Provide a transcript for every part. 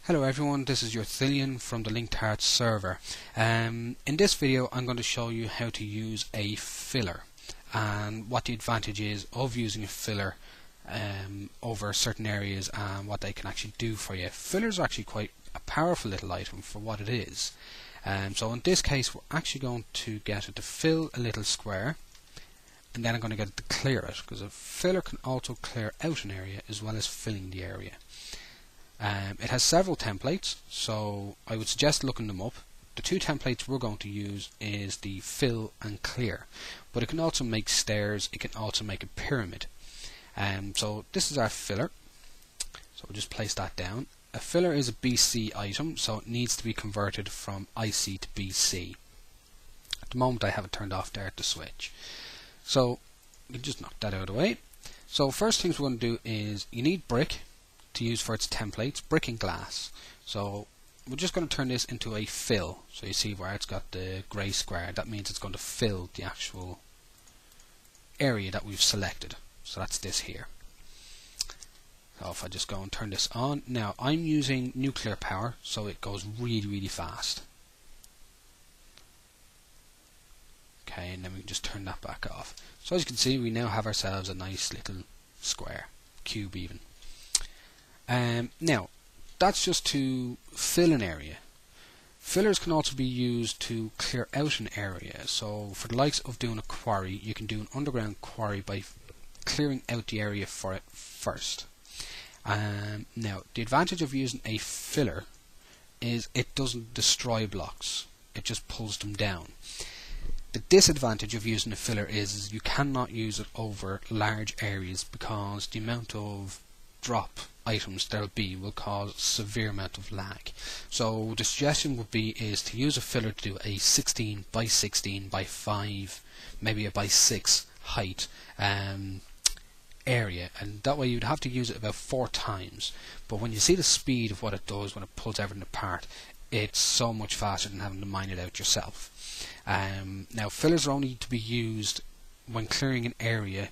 Hello everyone, this is your Thillion from the Linked Hearts server. In this video I'm going to show you how to use a filler and what the advantage is of using a filler over certain areas and what they can actually do for you. Fillers are actually quite a powerful little item for what it is. So in this case we're actually going to get it to fill a little square, and then I'm going to get it to clear it, because a filler can also clear out an area as well as filling the area. It has several templates, so I would suggest looking them up. The two templates we're going to use is the fill and clear, but it can also make stairs, it can also make a pyramid. So this is our filler, so we'll just place that down. A filler is a BC item, so it needs to be converted from IC to BC. At the moment I have it turned off there at the switch. So you can just knock that out of the way. So first things we're going to do is you need brick to use for its templates, brick and glass. So we're just going to turn this into a fill. So you see where it's got the grey square, that means it's going to fill the actual area that we've selected. So that's this here. So if I just go and turn this on, now I'm using nuclear power, so it goes really fast. Okay, and then we can just turn that back off. So as you can see, we now have ourselves a nice little square, cube even. Now, that's just to fill an area. Fillers can also be used to clear out an area. So for the likes of doing a quarry, you can do an underground quarry by clearing out the area for it first. Now, the advantage of using a filler is it doesn't destroy blocks, it just pulls them down. The disadvantage of using a filler is you cannot use it over large areas, because the amount of drop items there'll be will cause a severe amount of lag. So the suggestion would be is to use a filler to do a 16 by 16 by 5, maybe a by 6 height area, and that way you'd have to use it about 4 times. But when you see the speed of what it does when it pulls everything apart, it's so much faster than having to mine it out yourself. Now fillers are only to be used when clearing an area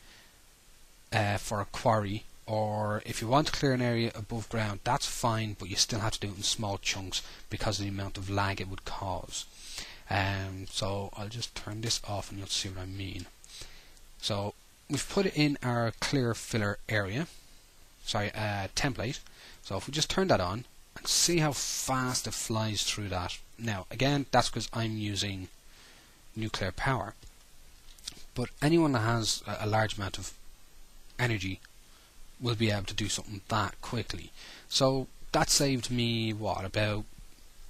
for a quarry, or if you want to clear an area above ground, that's fine, but you still have to do it in small chunks because of the amount of lag it would cause. So I'll just turn this off and you'll see what I mean. So we've put it in our clear filler area, template. So if we just turn that on and see how fast it flies through that. Now again, that's because I'm using nuclear power, but anyone that has a large amount of energy will be able to do something that quickly. So that saved me about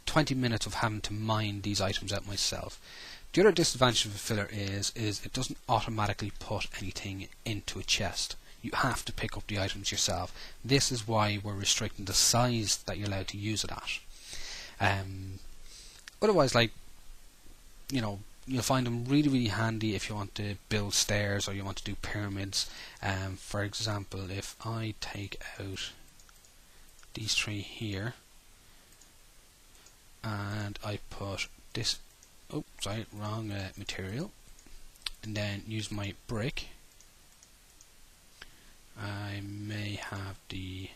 20 minutes of having to mine these items out myself. The other disadvantage of a filler is it doesn't automatically put anything into a chest. You have to pick up the items yourself. This is why we're restricting the size that you're allowed to use it at. Otherwise, you'll find them really handy if you want to build stairs or you want to do pyramids. For example, if I take out these 3 here and I put this, wrong material, and then use my brick, I may have the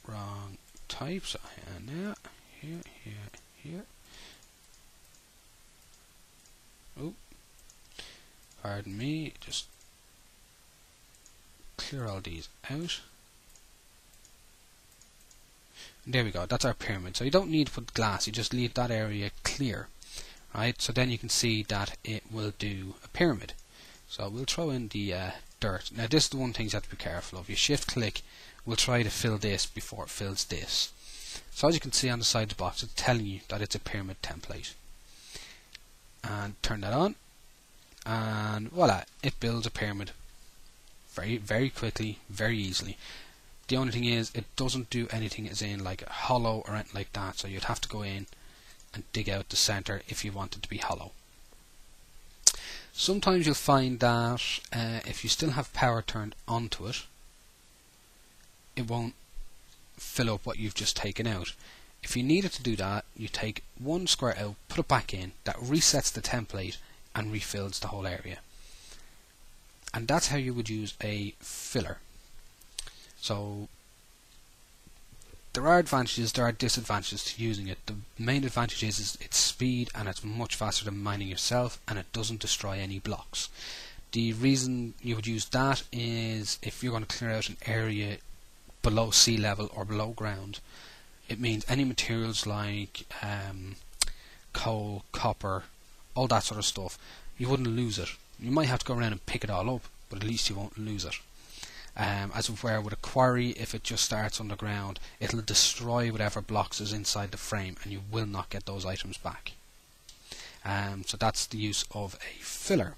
wrong type, so now here. Oh, pardon me, just clear all these out. And there we go, that's our pyramid. So you don't need to put glass, you just leave that area clear. Right, so then you can see that it will do a pyramid. So we'll throw in the dirt. Now this is the one thing you have to be careful of. You shift click will try to fill this before it fills this. So as you can see on the side of the box, it's telling you that it's a pyramid template. And turn that on, and voila, it builds a pyramid very quickly, very easily. The only thing is it doesn't do anything as in like a hollow or anything like that, so you'd have to go in and dig out the center if you want it to be hollow. Sometimes you'll find that if you still have power turned onto it, it won't fill up what you've just taken out. If you needed to do that, you take one square out, put it back in, that resets the template and refills the whole area. And that's how you would use a filler. So there are advantages, there are disadvantages to using it. The main advantage is its speed, and it's much faster than mining yourself, and it doesn't destroy any blocks. The reason you would use that is if you're going to clear out an area below sea level or below ground, it means any materials like coal, copper, all that sort of stuff, you wouldn't lose it. You might have to go around and pick it all up, but at least you won't lose it. As of where with a quarry, if it just starts underground, it'll destroy whatever blocks is inside the frame, and you will not get those items back. So that's the use of a filler.